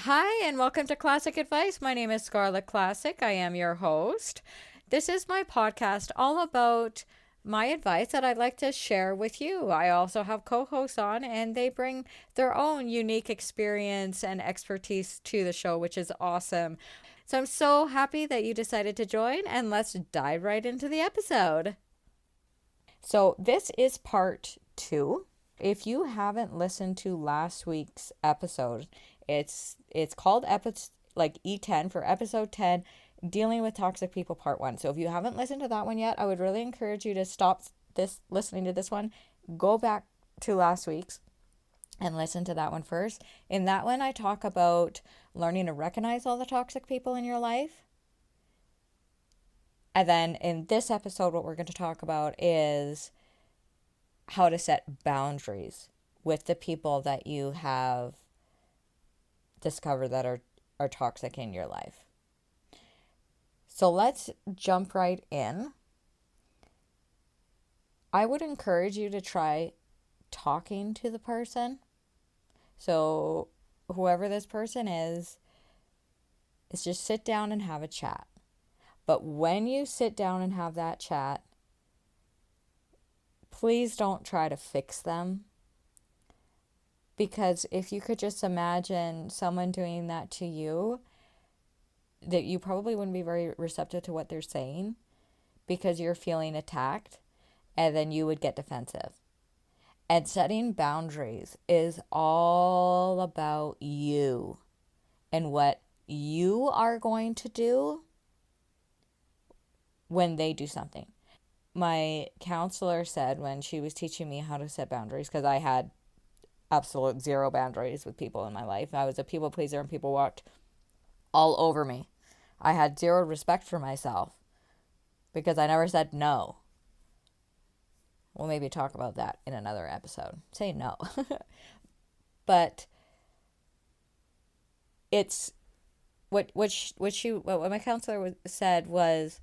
Hi, and welcome to Classic Advice. My name is Scarlett Classic. I am your host. This is my podcast all about my advice that I'd like to share with you. I also have co hosts on, and they bring their own unique experience and expertise to the show, which is awesome. So I'm so happy that you decided to join, and let's dive right into the episode. So, this is part two. If you haven't listened to last week's episode, it's called episode like E10 for episode 10, dealing with toxic people part 1. So if you haven't listened to that one yet, I would really encourage you to stop this listening to this one, go back to last week's and listen to that one first. In that one, I talk about learning to recognize all the toxic people in your life. And then in this episode, what we're going to talk about is how to set boundaries with the people that you have discovered that are toxic in your life. So let's jump right in. I would encourage you to try talking to the person. So whoever this person is just sit down and have a chat. But when you sit down and have that chat, please don't try to fix them. Because if you could just imagine someone doing that to you, that you probably wouldn't be very receptive to what they're saying because you're feeling attacked, and then you would get defensive. And setting boundaries is all about you and what you are going to do when they do something. My counselor said when she was teaching me how to set boundaries, because I had absolute zero boundaries with people in my life. I was a people pleaser and people walked all over me. I had zero respect for myself because I never said no. We'll maybe talk about that in another episode. Say no. But it's what my counselor said was,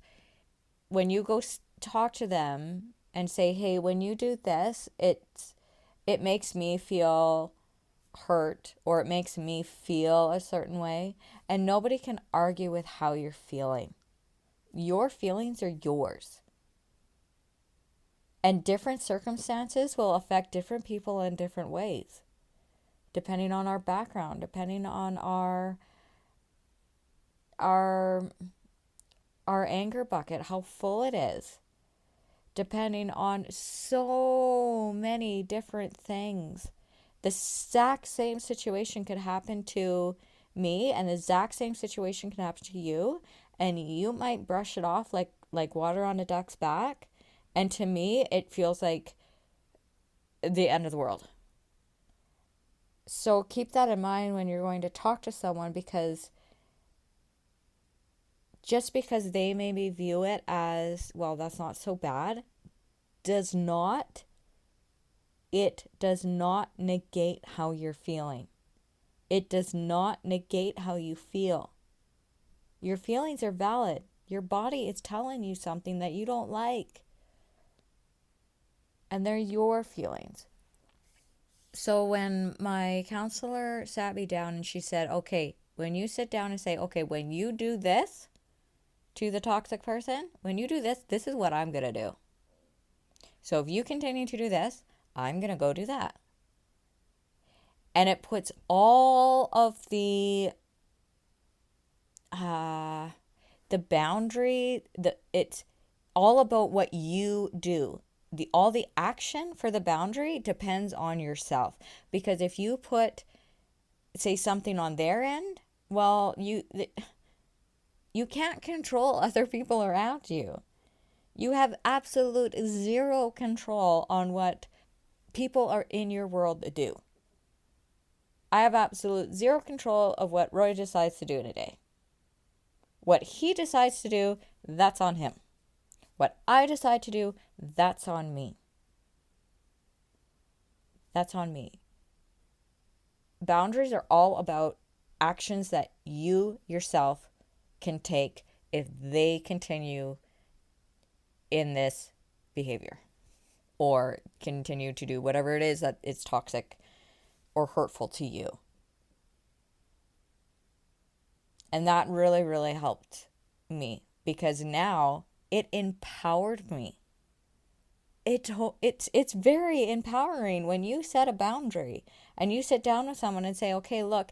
when you go talk to them and say, hey, when you do this, it makes me feel hurt, or it makes me feel a certain way, and nobody can argue with how you're feeling. Your feelings are yours. And different circumstances will affect different people in different ways, depending on our background, depending on our anger bucket, how full it is, depending on so many different things. The exact same situation could happen to me, and the exact same situation can happen to you, and you might brush it off like water on a duck's back, and to me it feels like the end of the world. So keep that in mind when you're going to talk to someone, because just because they maybe view it as, well, that's not so bad, does not negate how you're feeling. It does not negate how you feel. Your feelings are valid. Your body is telling you something that you don't like. And they're your feelings. So when my counselor sat me down and she said, okay, when you sit down and say, okay, when you do this to the toxic person, when you do this, this is what I'm going to do. So if you continue to do this, I'm going to go do that. And it puts all of the boundary, it's all about what you do. All the action for the boundary depends on yourself. Because if you say something on their end, well, you can't control other people around you. You have absolute zero control on what people are in your world do. I have absolute zero control of what Roy decides to do in a day. What he decides to do, that's on him. What I decide to do, that's on me. That's on me. Boundaries are all about actions that you yourself can take if they continue in this behavior, or continue to do whatever it is that is toxic or hurtful to you. And that really, really helped me because now it empowered me. It's very empowering when you set a boundary and you sit down with someone and say, okay, look,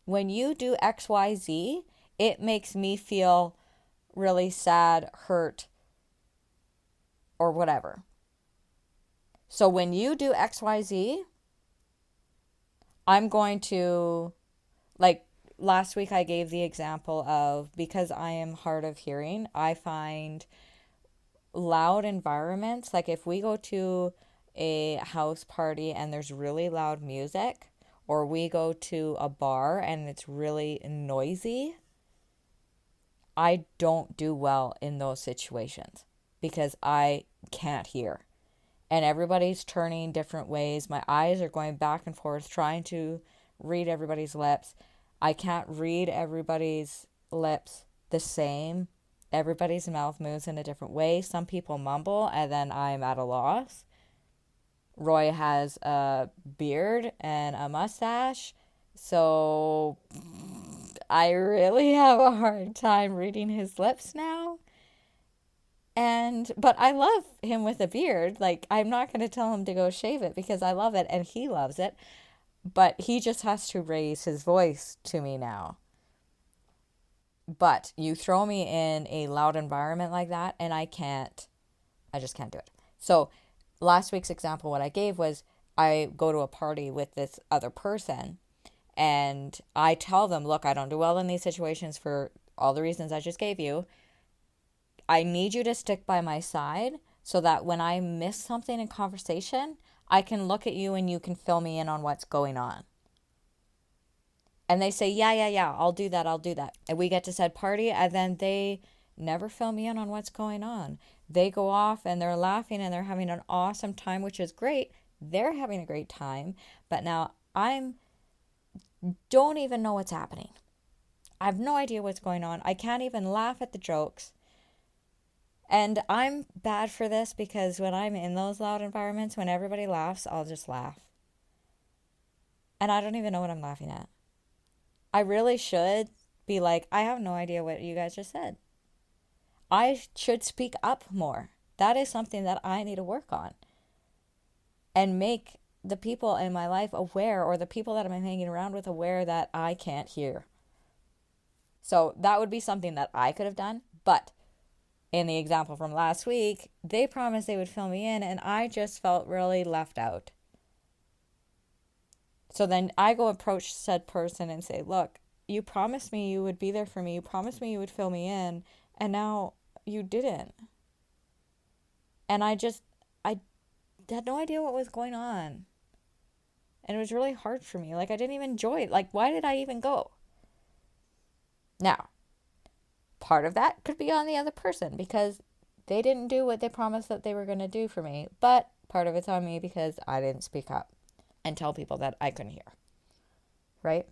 when you do XYZ, it makes me feel really sad, hurt, or whatever. So when you do XYZ, I'm going to, like last week I gave the example of, because I am hard of hearing, I find loud environments, like if we go to a house party and there's really loud music, or we go to a bar and it's really noisy, I don't do well in those situations because I can't hear. And everybody's turning different ways. My eyes are going back and forth trying to read everybody's lips. I can't read everybody's lips the same. Everybody's mouth moves in a different way. Some people mumble and then I'm at a loss. Roy has a beard and a mustache, so I really have a hard time reading his lips now. But I love him with a beard. Like, I'm not going to tell him to go shave it because I love it and he loves it. But he just has to raise his voice to me now. But you throw me in a loud environment like that and I just can't do it. So last week's example, what I gave was I go to a party with this other person and I tell them, look, I don't do well in these situations for all the reasons I just gave you. I need you to stick by my side so that when I miss something in conversation, I can look at you and you can fill me in on what's going on. And they say, yeah, I'll do that. And we get to said party and then they never fill me in on what's going on. They go off and they're laughing and they're having an awesome time, which is great. They're having a great time. But now don't even know what's happening. I have no idea what's going on. I can't even laugh at the jokes. And I'm bad for this because when I'm in those loud environments, when everybody laughs, I'll just laugh. And I don't even know what I'm laughing at. I really should be like, I have no idea what you guys just said. I should speak up more. That is something that I need to work on. And make the people in my life aware, or the people that I'm hanging around with aware that I can't hear. So that would be something that I could have done. But in the example from last week, they promised they would fill me in and I just felt really left out. So then I go approach said person and say, look, you promised me you would be there for me. You promised me you would fill me in. And now you didn't. And I had no idea what was going on. And it was really hard for me. Like, I didn't even enjoy it. Like, why did I even go? Now, part of that could be on the other person because they didn't do what they promised that they were going to do for me. But part of it's on me because I didn't speak up and tell people that I couldn't hear. Right?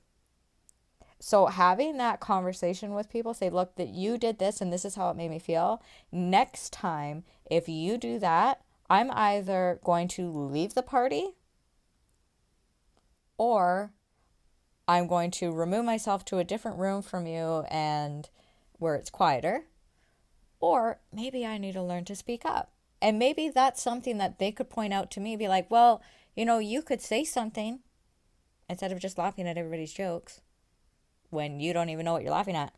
So having that conversation with people, say, look, that you did this and this is how it made me feel. Next time, if you do that, I'm either going to leave the party or I'm going to remove myself to a different room from you and where it's quieter. Or maybe I need to learn to speak up. And maybe that's something that they could point out to me, be like, well, you could say something instead of just laughing at everybody's jokes when you don't even know what you're laughing at.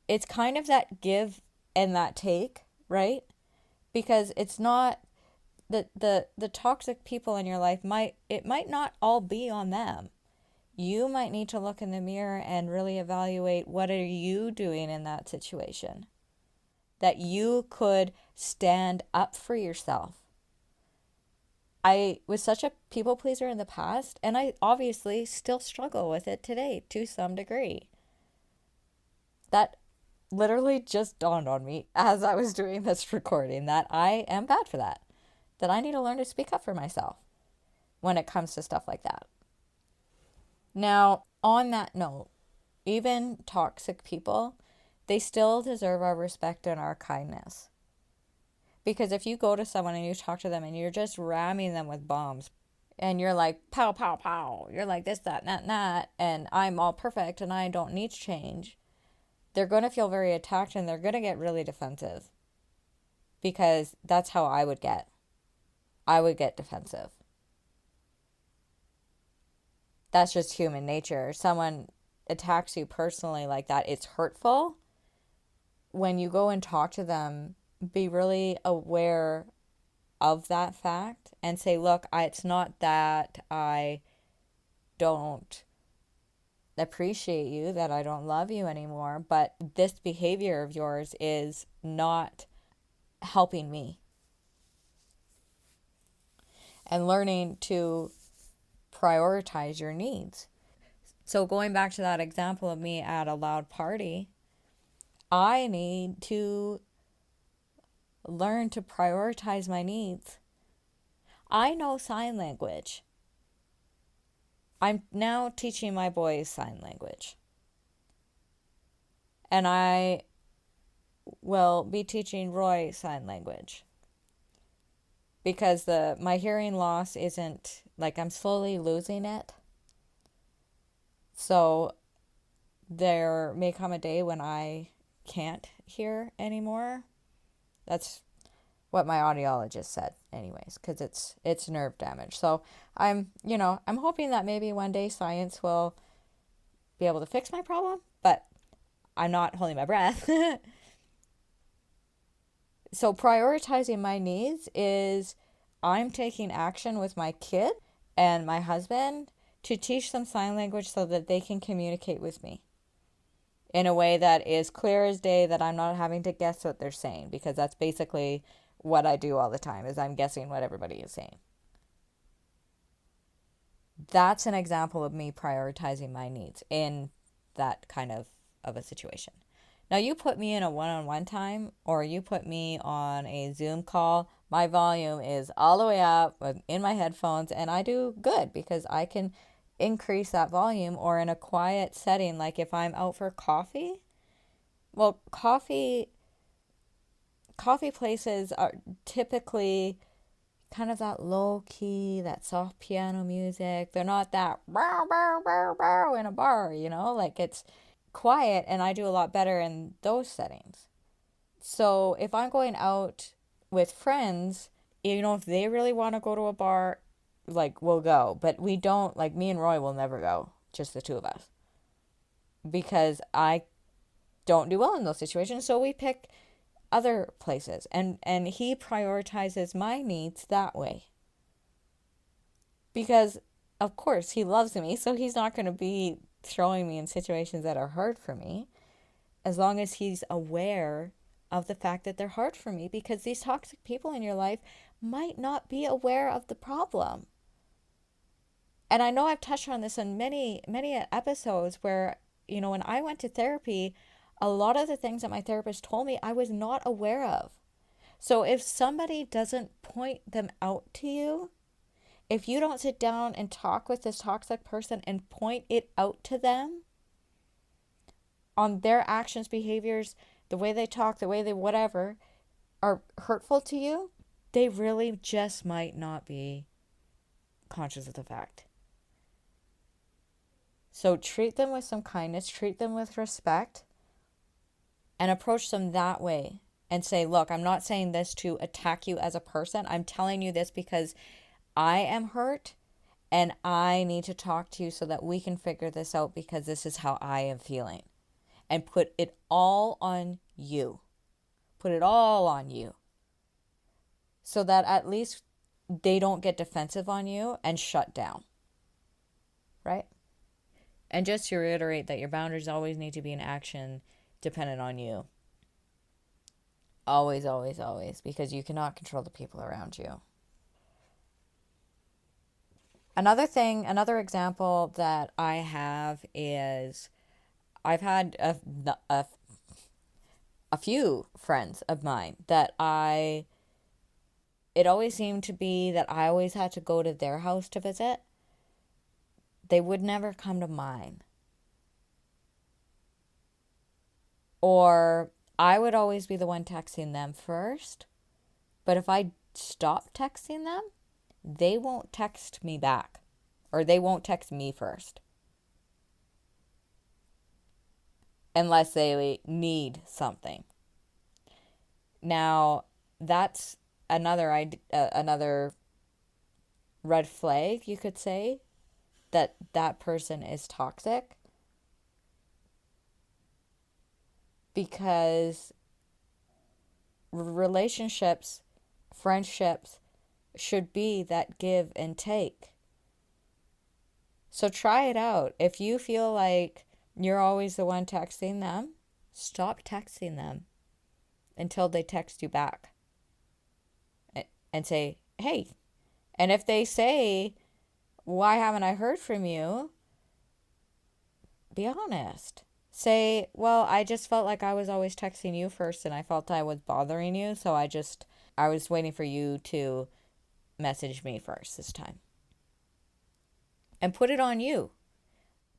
It's kind of that give and that take, right? Because it's not the toxic people in your life might not all be on them. You might need to look in the mirror and really evaluate what are you doing in that situation that you could stand up for yourself. I was such a people pleaser in the past, and I obviously still struggle with it today to some degree. That literally just dawned on me as I was doing this recording that I am bad for that I need to learn to speak up for myself when it comes to stuff like that. Now, on that note, even toxic people, they still deserve our respect and our kindness. Because if you go to someone and you talk to them and you're just ramming them with bombs, and you're like, pow, pow, pow. You're like this, that, that, and I'm all perfect and I don't need to change. They're going to feel very attacked and they're going to get really defensive, because that's how I would get. I would get defensive. That's just human nature. Someone attacks you personally like that, it's hurtful. When you go and talk to them, be really aware of that fact and say, look, it's not that I don't appreciate you, that I don't love you anymore, but this behavior of yours is not helping me. And learning to prioritize your needs. So going back to that example of me at a loud party, I need to learn to prioritize my needs. I know sign language. I'm now teaching my boys sign language. And I will be teaching Roy sign language. Because my hearing loss isn't, like, I'm slowly losing it. So there may come a day when I can't hear anymore. That's what my audiologist said anyways, because it's nerve damage. So I'm hoping that maybe one day science will be able to fix my problem, but I'm not holding my breath. So prioritizing my needs is I'm taking action with my kid and my husband to teach them sign language so that they can communicate with me in a way that is clear as day, that I'm not having to guess what they're saying, because that's basically what I do all the time, is I'm guessing what everybody is saying. That's an example of me prioritizing my needs in that kind of a situation. Now, you put me in a one-on-one time, or you put me on a Zoom call, my volume is all the way up in my headphones, and I do good because I can increase that volume. Or in a quiet setting, like if I'm out for coffee, well, coffee places are typically kind of that low key, that soft piano music. They're not that bow, bow, bow, bow in a bar, like it's quiet, and I do a lot better in those settings. So if I'm going out with friends, if they really want to go to a bar, like, we'll go. But we don't, like, me and Roy will never go, just the two of us, because I don't do well in those situations. So we pick other places, and he prioritizes my needs that way, because of course he loves me, so he's not going to be throwing me in situations that are hard for me, as long as he's aware of the fact that they're hard for me, because these toxic people in your life might not be aware of the problem. And I know I've touched on this in many episodes where, when I went to therapy, a lot of the things that my therapist told me I was not aware of. So if somebody doesn't point them out to you, if you don't sit down and talk with this toxic person and point it out to them on their actions, behaviors, the way they talk, the way they whatever are hurtful to you, they really just might not be conscious of the fact. So treat them with some kindness, treat them with respect, and approach them that way and say, look, I'm not saying this to attack you as a person. I'm telling you this because I am hurt and I need to talk to you so that we can figure this out, because this is how I am feeling. And put it all on you. Put it all on you. So that at least they don't get defensive on you and shut down. Right? And just to reiterate that your boundaries always need to be in action dependent on you. Always, always, always. Because you cannot control the people around you. Another example that I have is I've had a few friends of mine that it always seemed to be that I always had to go to their house to visit. They would never come to mine. Or I would always be the one texting them first. But if I stopped texting them, they won't text me back, or they won't text me first unless they need something. Now, that's another red flag, you could say, that that person is toxic, because relationships, friendships should be that give and take. So try it out. If you feel like you're always the one texting them, stop texting them until they text you back and say, hey. And if they say, why haven't I heard from you? Be honest. Say, well, I just felt like I was always texting you first and I felt I was bothering you. So I was waiting for you to message me first this time. And put it on you.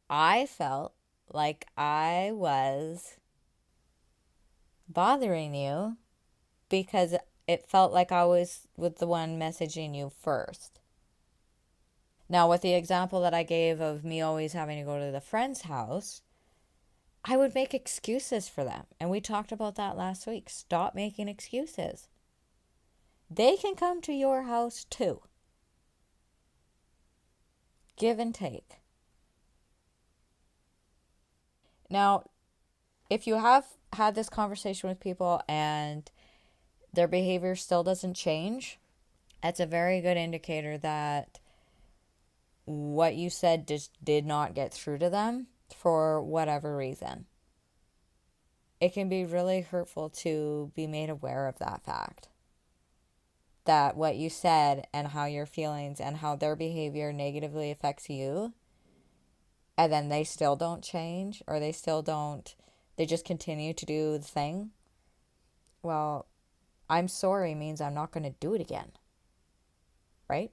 I felt like I was bothering you because it felt like I was with the one messaging you first. Now, with the example that I gave of me always having to go to the friend's house, I would make excuses for them. And we talked about that last week. Stop making excuses. They can come to your house too. Give and take. Now, if you have had this conversation with people and their behavior still doesn't change, that's a very good indicator that what you said just did not get through to them for whatever reason. It can be really hurtful to be made aware of that fact. That what you said and how your feelings and how their behavior negatively affects you, and then they still don't change, or they just continue to do the thing. Well, I'm sorry means I'm not going to do it again. Right?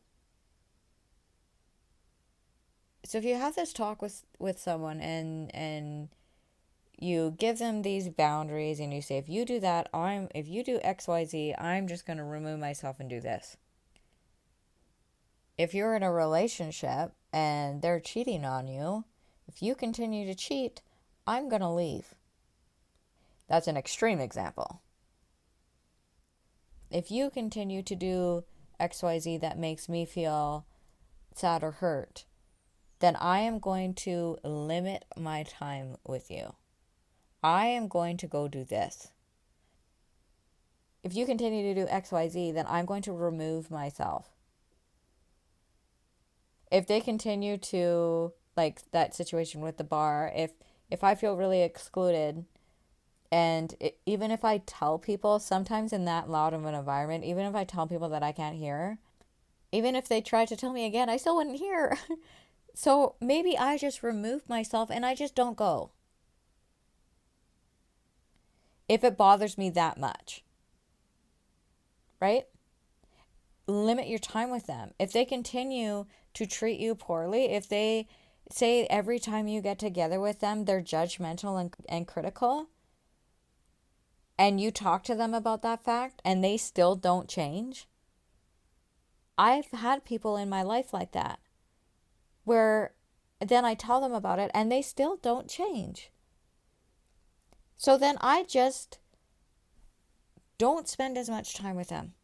So if you have this talk with someone and you give them these boundaries and you say, if you do that, if you do XYZ, I'm just going to remove myself and do this. If you're in a relationship and they're cheating on you, if you continue to cheat, I'm going to leave. That's an extreme example. If you continue to do XYZ that makes me feel sad or hurt, then I am going to limit my time with you. I am going to go do this. If you continue to do XYZ, then I'm going to remove myself. If they continue to, like that situation with the bar, if I feel really excluded, and even if I tell people, sometimes in that loud of an environment, even if I tell people that I can't hear, even if they try to tell me again, I still wouldn't hear. So maybe I just remove myself and I just don't go. If it bothers me that much. Right? Limit your time with them. If they continue to treat you poorly, if they say every time you get together with them, they're judgmental and critical, and you talk to them about that fact and they still don't change. I've had people in my life like that, where then I tell them about it and they still don't change. So then I just don't spend as much time with them.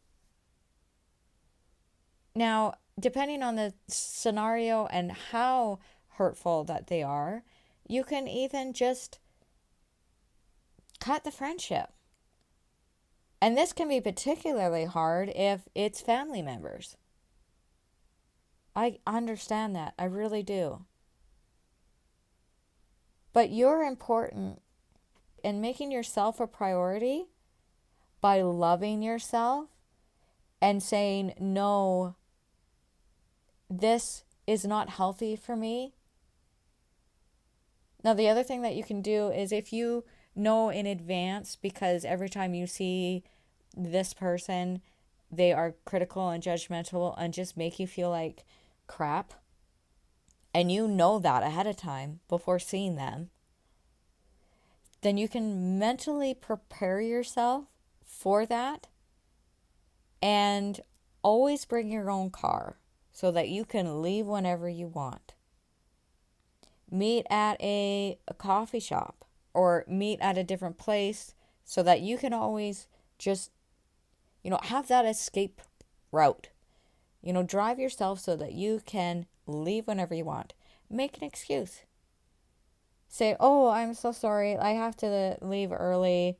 Now, depending on the scenario and how hurtful that they are, you can even just cut the friendship. And this can be particularly hard if it's family members. I understand that. I really do. But you're important in making yourself a priority by loving yourself and saying, no, this is not healthy for me. Now, the other thing that you can do is if you know in advance, because every time you see this person, they are critical and judgmental and just make you feel like crap, and you know that ahead of time before seeing them, then you can mentally prepare yourself for that and always bring your own car. so that you can leave whenever you want. Meet at a coffee shop or meet at a different place so that you can always just, have that escape route. Drive yourself so that you can leave whenever you want. Make an excuse. Say, oh, I'm so sorry. I have to leave early.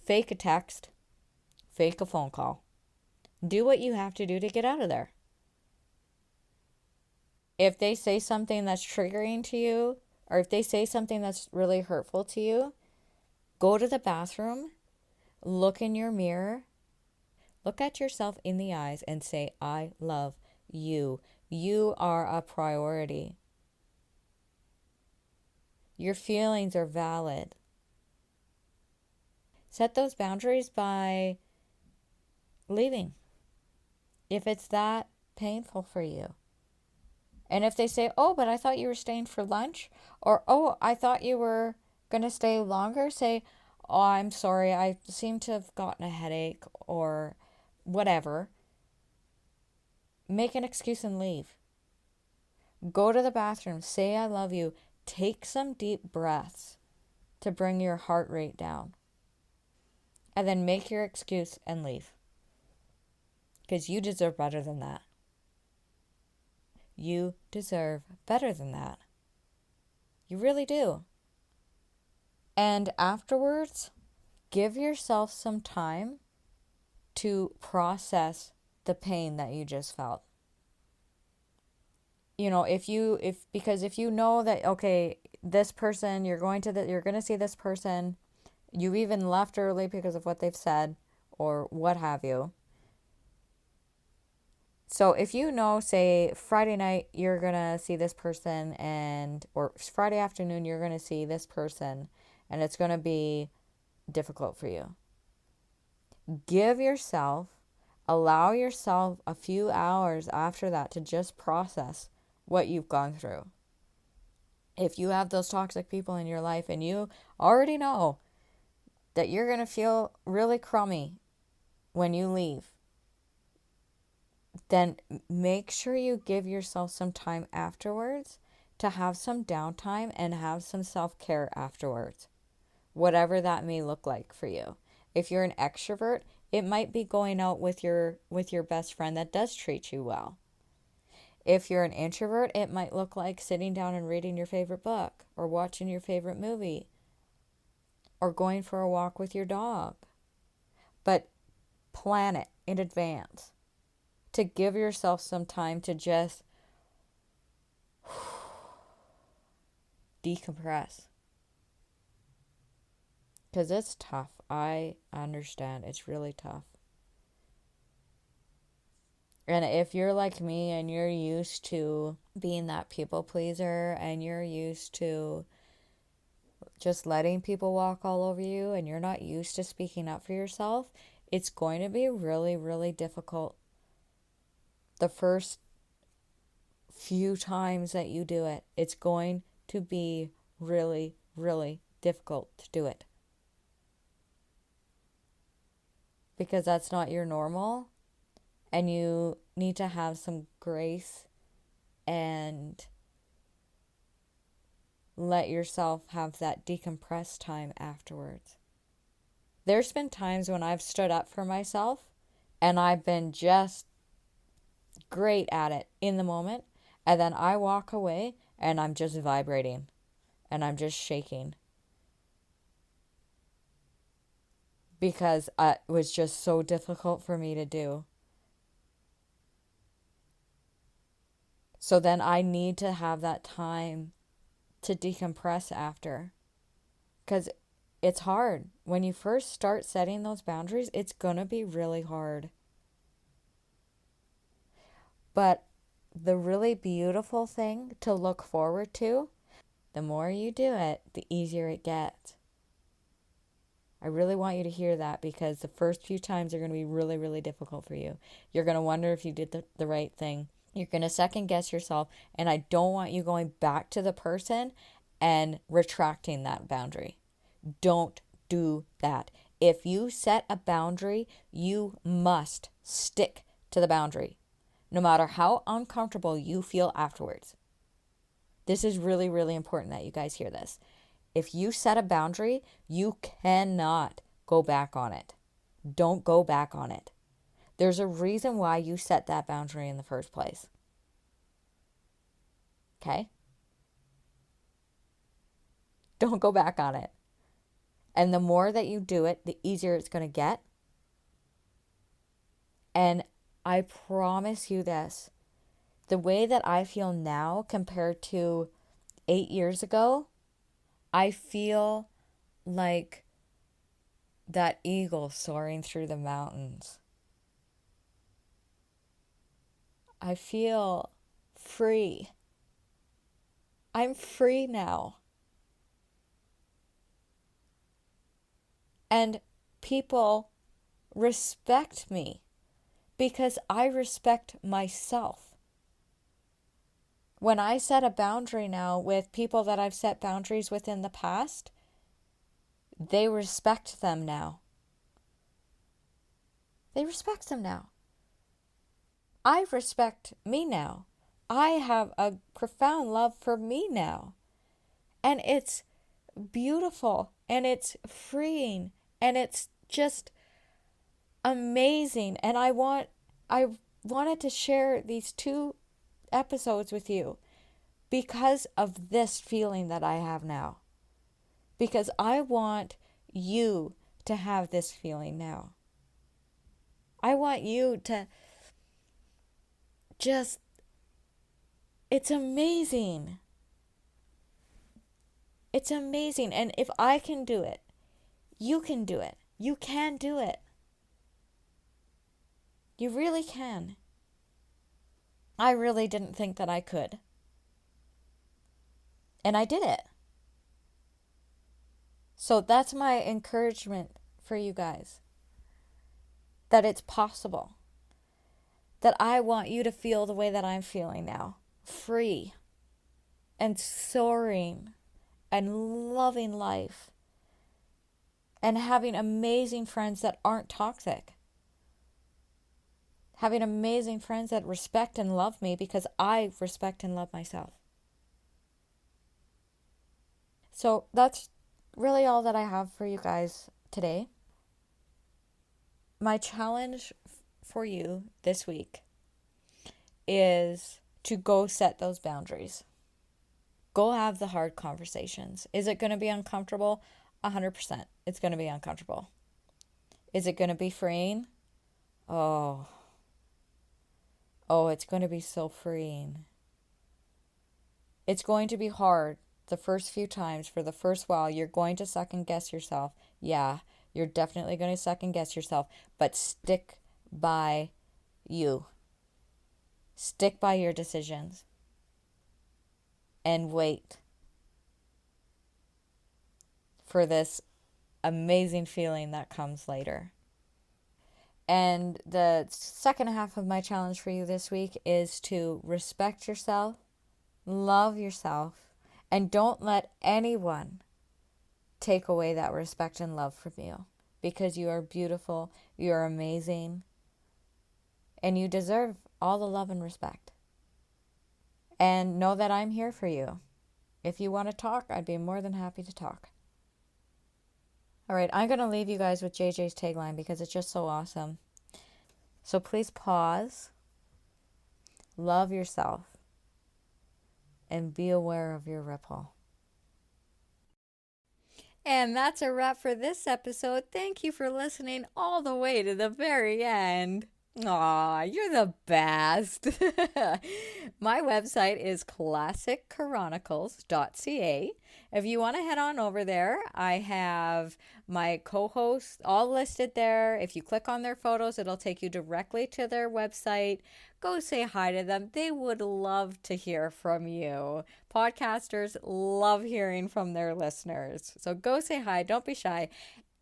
Fake a text. Fake a phone call. Do what you have to do to get out of there. If they say something that's triggering to you, or if they say something that's really hurtful to you, go to the bathroom, look in your mirror, look at yourself in the eyes and say, I love you. You are a priority. Your feelings are valid. Set those boundaries by leaving, if it's that painful for you. And if they say, oh, but I thought you were staying for lunch, or, oh, I thought you were going to stay longer, say, oh, I'm sorry, I seem to have gotten a headache, or whatever. Make an excuse and leave. Go to the bathroom, say I love you, take some deep breaths to bring your heart rate down. And then make your excuse and leave. Because you deserve better than that. You deserve better than that. You really do. And afterwards, give yourself some time to process the pain that you just felt. Because if you know that, okay, this person, you're going to see this person, you even left early because of what they've said or what have you. So if you know, say, Friday night, you're going to see this person or Friday afternoon, you're going to see this person, and it's going to be difficult for you. Allow yourself a few hours after that to just process what you've gone through. If you have those toxic people in your life and you already know that you're going to feel really crummy when you leave, then make sure you give yourself some time afterwards to have some downtime and have some self-care afterwards, whatever that may look like for you. If you're an extrovert, it might be going out with your best friend that does treat you well. If you're an introvert, it might look like sitting down and reading your favorite book or watching your favorite movie or going for a walk with your dog. But plan it in advance to give yourself some time to just decompress. Because it's tough. I understand. It's really tough. And if you're like me and you're used to being that people pleaser and you're used to just letting people walk all over you and you're not used to speaking up for yourself, it's going to be really, really difficult the first few times that you do it. It's going to be really, really difficult to do it. Because that's not your normal. And you need to have some grace and let yourself have that decompress time afterwards. There's been times when I've stood up for myself and I've been just great at it in the moment. And then I walk away and I'm just vibrating and I'm just shaking. Because it was just so difficult for me to do. So then I need to have that time to decompress after. Because it's hard. When you first start setting those boundaries, it's going to be really hard. But the really beautiful thing to look forward to, the more you do it, the easier it gets. I really want you to hear that because the first few times are going to be really, really difficult for you. You're going to wonder if you did the right thing. You're going to second guess yourself, and I don't want you going back to the person and retracting that boundary. Don't do that. If you set a boundary, you must stick to the boundary. no matter how uncomfortable you feel afterwards. This is really, really important that you guys hear this. If you set a boundary, you cannot go back on it. Don't go back on it. There's a reason why you set that boundary in the first place. Okay? Don't go back on it. And the more that you do it, the easier it's going to get. And I promise you this, the way that I feel now compared to 8 years ago, I feel like that eagle soaring through the mountains. I feel free. I'm free now. And people respect me because I respect myself. When I set a boundary now with people that I've set boundaries with in the past, they respect them now. They respect them now. I respect me now. I have a profound love for me now. And it's beautiful and it's freeing and it's just amazing. And I wanted to share these 2 episodes with you because of this feeling that I have now. Because I want you to have this feeling now. I want you to just, it's amazing. It's amazing. And if I can do it, you can do it. You can do it. You really can. I really didn't think that I could. And I did it. So that's my encouragement for you guys. That it's possible. That I want you to feel the way that I'm feeling now. Free. And soaring. And loving life. And having amazing friends that aren't toxic. Having amazing friends that respect and love me because I respect and love myself. So that's really all that I have for you guys today. My challenge for you this week is to go set those boundaries. Go have the hard conversations. Is it going to be uncomfortable? 100%. It's going to be uncomfortable. Is it going to be freeing? Oh, it's going to be so freeing. It's going to be hard the first few times. For the first while, you're going to second guess yourself. Yeah, you're definitely going to second guess yourself. But stick by you. Stick by your decisions. And wait for this amazing feeling that comes later. And the second half of my challenge for you this week is to respect yourself, love yourself, and don't let anyone take away that respect and love from you. Because you are beautiful, you are amazing, and you deserve all the love and respect. And know that I'm here for you. If you want to talk, I'd be more than happy to talk. All right, I'm going to leave you guys with JJ's tagline because it's just so awesome. So please pause, love yourself, and be aware of your ripple. And that's a wrap for this episode. Thank you for listening all the way to the very end. Aw, you're the best. My website is ClassicChronicles.ca. If you want to head on over there, I have my co-hosts all listed there. If you click on their photos, it'll take you directly to their website. Go say hi to them. They would love to hear from you. Podcasters love hearing from their listeners. So go say hi. Don't be shy.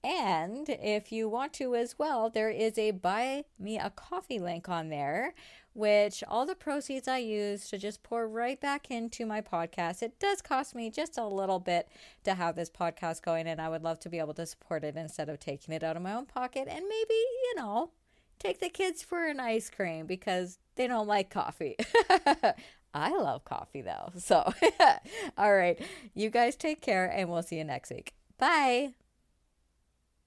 And if you want to as well, there is a Buy Me a Coffee link on there, which all the proceeds I use to just pour right back into my podcast. It does cost me just a little bit to have this podcast going, and I would love to be able to support it instead of taking it out of my own pocket and maybe, take the kids for an ice cream because they don't like coffee. I love coffee though. So, all right. You guys take care and we'll see you next week. Bye.